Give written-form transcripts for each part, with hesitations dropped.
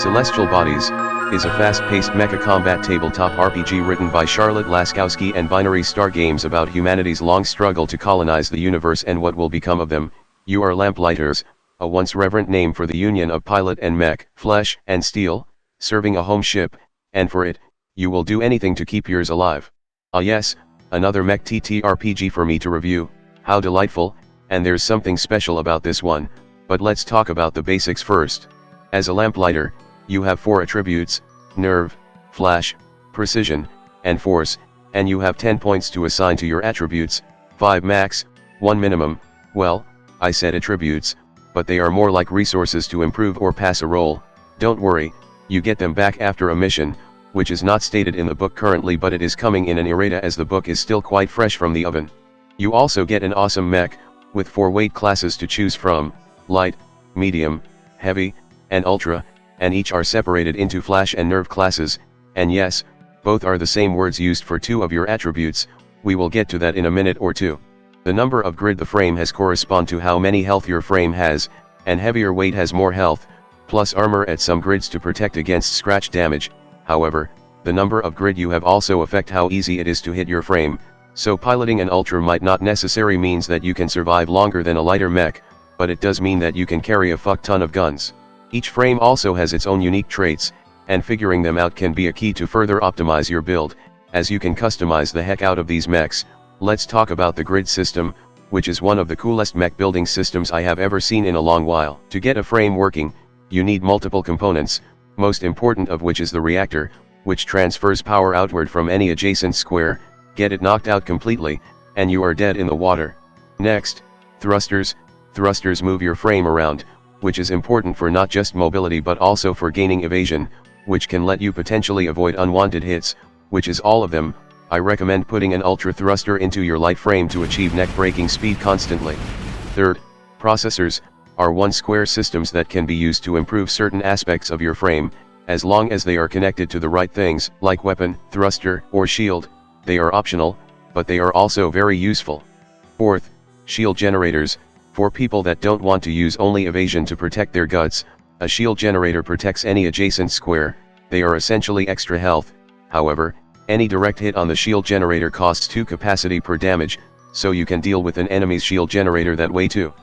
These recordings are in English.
Celestial Bodies is a fast-paced mecha combat tabletop RPG written by Charlotte Laskowski and Binary Star Games about humanity's long struggle to colonize the universe and what will become of them. You are lamplighters, a once-reverent name for the union of pilot and mech, flesh and steel, serving a home ship, and for it, you will do anything to keep yours alive. Ah yes, another mech TTRPG for me to review. How delightful, and there's something special about this one, but let's talk about the basics first. As a lamplighter, you have 4 attributes: nerve, flash, precision, and force, and you have 10 points to assign to your attributes, 5 max, 1 minimum. Well, I said attributes, but they are more like resources to improve or pass a roll. Don't worry, you get them back after a mission, which is not stated in the book currently, but it is coming in an errata as the book is still quite fresh from the oven. You also get an awesome mech, with 4 weight classes to choose from: light, medium, heavy, and ultra, and each are separated into flash and nerve classes, and yes, both are the same words used for 2 of your attributes. We will get to that in a minute or two. The number of grid the frame has correspond to how many health your frame has, and heavier weight has more health, plus armor at some grids to protect against scratch damage. However, the number of grid you have also affect how easy it is to hit your frame, so piloting an ultra might not necessarily means that you can survive longer than a lighter mech, but it does mean that you can carry a fuck ton of guns. Each frame also has its own unique traits, and figuring them out can be a key to further optimize your build, as you can customize the heck out of these mechs. Let's talk about the grid system, which is one of the coolest mech building systems I have ever seen in a long while. To get a frame working, you need multiple components, most important of which is the reactor, which transfers power outward from any adjacent square. Get it knocked out completely, and you are dead in the water. Next, thrusters. Thrusters move your frame around, which is important for not just mobility but also for gaining evasion, which can let you potentially avoid unwanted hits, which is all of them. I recommend putting an ultra thruster into your light frame to achieve neck-breaking speed constantly. Third, processors are one-square systems that can be used to improve certain aspects of your frame, as long as they are connected to the right things, like weapon, thruster, or shield. They are optional, but they are also very useful. Fourth, shield generators. For people that don't want to use only evasion to protect their guts, a shield generator protects any adjacent square. They are essentially extra health. However, any direct hit on the shield generator costs 2 capacity per damage, so you can deal with an enemy's shield generator that way too.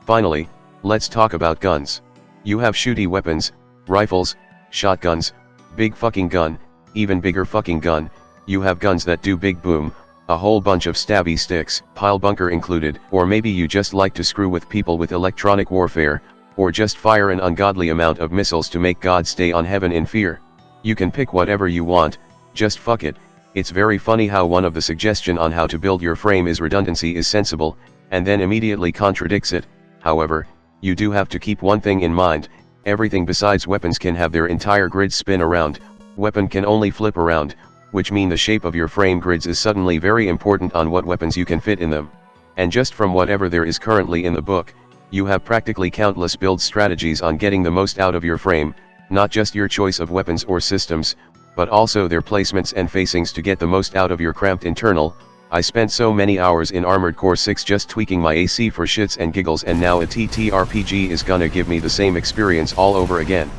Finally, let's talk about guns. You have shooty weapons, rifles, shotguns, big fucking gun, even bigger fucking gun. You have guns that do big boom, a whole bunch of stabby sticks, pile bunker included, or maybe you just like to screw with people with electronic warfare, or just fire an ungodly amount of missiles to make God stay on heaven in fear. You can pick whatever you want, just fuck it. It's very funny how one of the suggestion on how to build your frame is redundancy is sensible, and then immediately contradicts it. However, you do have to keep one thing in mind: everything besides weapons can have their entire grid spin around. Weapon can only flip around, which mean the shape of your frame grids is suddenly very important on what weapons you can fit in them. And just from whatever there is currently in the book, you have practically countless build strategies on getting the most out of your frame, not just your choice of weapons or systems, but also their placements and facings to get the most out of your cramped internal. I spent so many hours in Armored Core 6 just tweaking my AC for shits and giggles, and now a TTRPG is gonna give me the same experience all over again.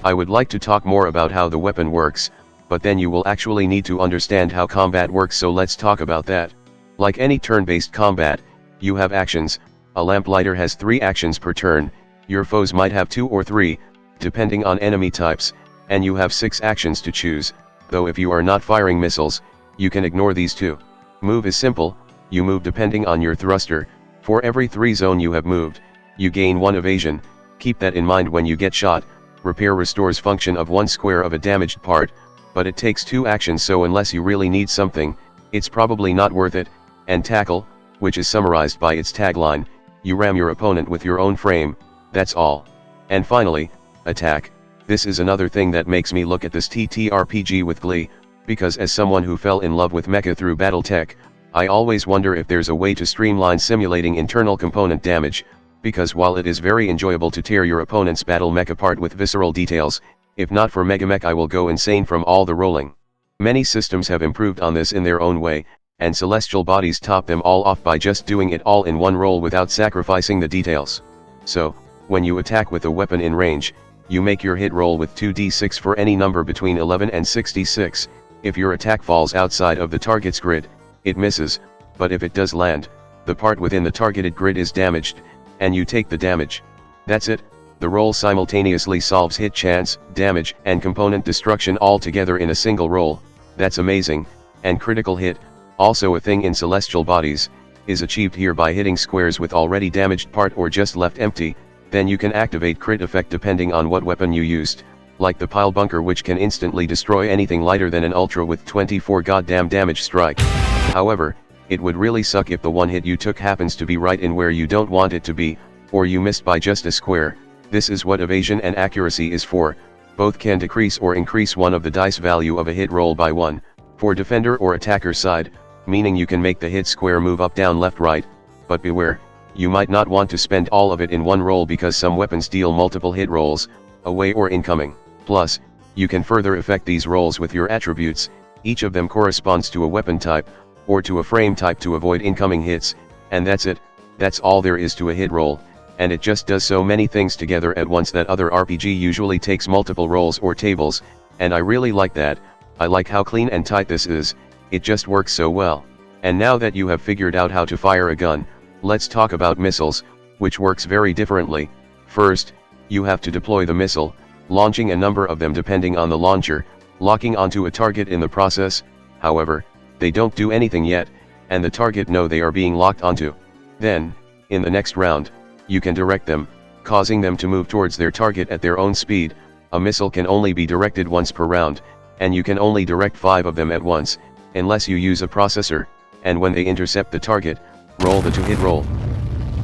I would like to talk more about how the weapon works, but then you will actually need to understand how combat works, so let's talk about that. Like any turn-based combat, you have actions. A lamplighter has 3 actions per turn, your foes might have 2 or 3, depending on enemy types, and you have 6 actions to choose, though if you are not firing missiles, you can ignore these 2. Move is simple, you move depending on your thruster. For every 3 zone you have moved, you gain 1 evasion. Keep that in mind when you get shot. Repair restores function of 1 square of a damaged part, but it takes 2 actions, so unless you really need something, it's probably not worth it. And tackle, which is summarized by its tagline: you ram your opponent with your own frame, that's all. And finally, attack. This is another thing that makes me look at this TTRPG with glee, because as someone who fell in love with mecha through BattleTech, I always wonder if there's a way to streamline simulating internal component damage, because while it is very enjoyable to tear your opponent's battle mech apart with visceral details, if not for Megamech I will go insane from all the rolling. Many systems have improved on this in their own way, and Celestial Bodies top them all off by just doing it all in one roll without sacrificing the details. So, when you attack with a weapon in range, You make your hit roll with 2d6 for any number between 11 and 66, if your attack falls outside of the target's grid, it misses, but if it does land, the part within the targeted grid is damaged, and you take the damage. That's it, the roll simultaneously solves hit chance, damage, and component destruction all together in a single roll. That's amazing. And critical hit, also a thing in celestial bodies, is achieved here by hitting squares with already damaged part or just left empty. Then you can activate crit effect depending on what weapon you used, like the pile bunker, which can instantly destroy anything lighter than an ultra with 24 goddamn damage strike. However, it would really suck if the one hit you took happens to be right in where you don't want it to be, or you missed by just a square. This is what evasion and accuracy is for. Both can decrease or increase one of the dice value of a hit roll by 1, for defender or attacker side, meaning you can make the hit square move up, down, left, right, but beware, you might not want to spend all of it in one roll because some weapons deal multiple hit rolls, away or incoming. Plus, you can further affect these rolls with your attributes, each of them corresponds to a weapon type, or to a frame type to avoid incoming hits, and that's it, that's all there is to a hit roll, and it just does so many things together at once that other RPG usually takes multiple rolls or tables, and I really like that. I like how clean and tight this is, it just works so well. And now that you have figured out how to fire a gun, let's talk about missiles, which works very differently. First, you have to deploy the missile, launching a number of them depending on the launcher, locking onto a target in the process. However, they don't do anything yet, and the target know they are being locked onto. Then, in the next round, you can direct them, causing them to move towards their target at their own speed. A missile can only be directed once per round, and you can only direct 5 of them at once, unless you use a processor, and when they intercept the target, roll the 2-hit roll.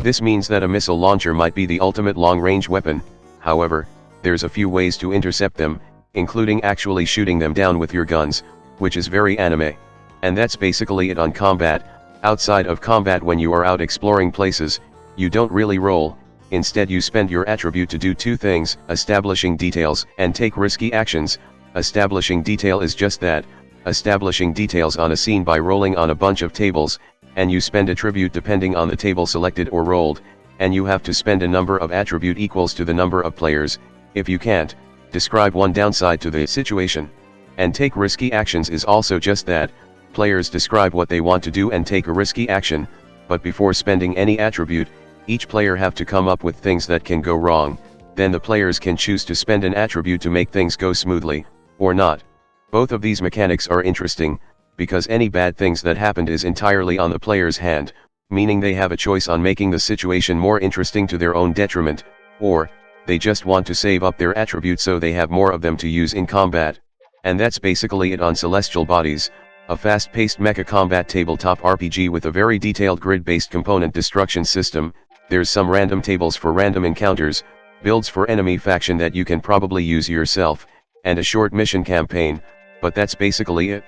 This means that a missile launcher might be the ultimate long-range weapon. However, there's a few ways to intercept them, including actually shooting them down with your guns, which is very anime. And that's basically it on combat. Outside of combat, when you are out exploring places, you don't really roll, instead you spend your attribute to do 2 things, establishing details and take risky actions. Establishing detail is just that, establishing details on a scene by rolling on a bunch of tables, and you spend attribute depending on the table selected or rolled, and you have to spend a number of attribute equals to the number of players. If you can't, describe one downside to the situation. And take risky actions is also just that, players describe what they want to do and take a risky action, but before spending any attribute, each player have to come up with things that can go wrong, then the players can choose to spend an attribute to make things go smoothly, or not. Both of these mechanics are interesting, because any bad things that happened is entirely on the player's hand, meaning they have a choice on making the situation more interesting to their own detriment, or, they just want to save up their attributes so they have more of them to use in combat. And that's basically it on Celestial Bodies, a fast-paced mecha combat tabletop RPG with a very detailed grid-based component destruction system. There's some random tables for random encounters, builds for enemy faction that you can probably use yourself, and a short mission campaign, but that's basically it.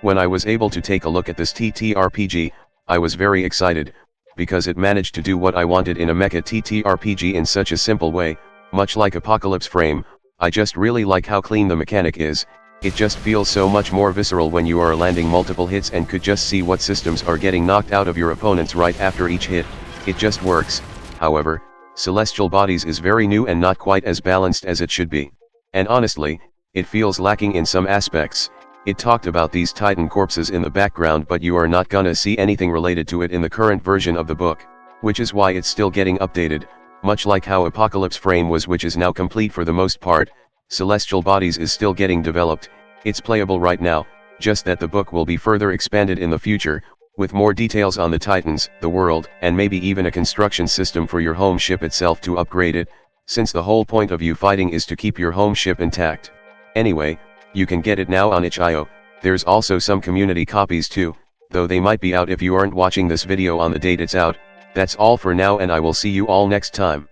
When I was able to take a look at this TTRPG, I was very excited, because it managed to do what I wanted in a mecha TTRPG in such a simple way. Much like Apocalypse Frame, I just really like how clean the mechanic is. It just feels so much more visceral when you are landing multiple hits and could just see what systems are getting knocked out of your opponents right after each hit. It just works. However, Celestial Bodies is very new and not quite as balanced as it should be. And honestly, it feels lacking in some aspects. It talked about these Titan corpses in the background, but you are not gonna see anything related to it in the current version of the book, which is why it's still getting updated, much like how Apocalypse Frame was, which is now complete for the most part. Celestial Bodies is still getting developed. It's playable right now, just that the book will be further expanded in the future, with more details on the Titans, the world, and maybe even a construction system for your home ship itself to upgrade it, since the whole point of you fighting is to keep your home ship intact. Anyway, you can get it now on itch.io. There's also some community copies too, though they might be out if you aren't watching this video on the date it's out. That's all for now, and I will see you all next time.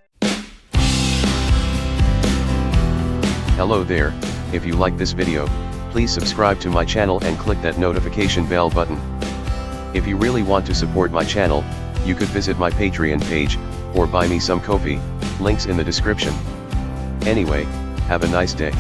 Hello there, if you like this video, please subscribe to my channel and click that notification bell button. If you really want to support my channel, you could visit my Patreon page, or buy me some coffee, links in the description. Anyway, have a nice day.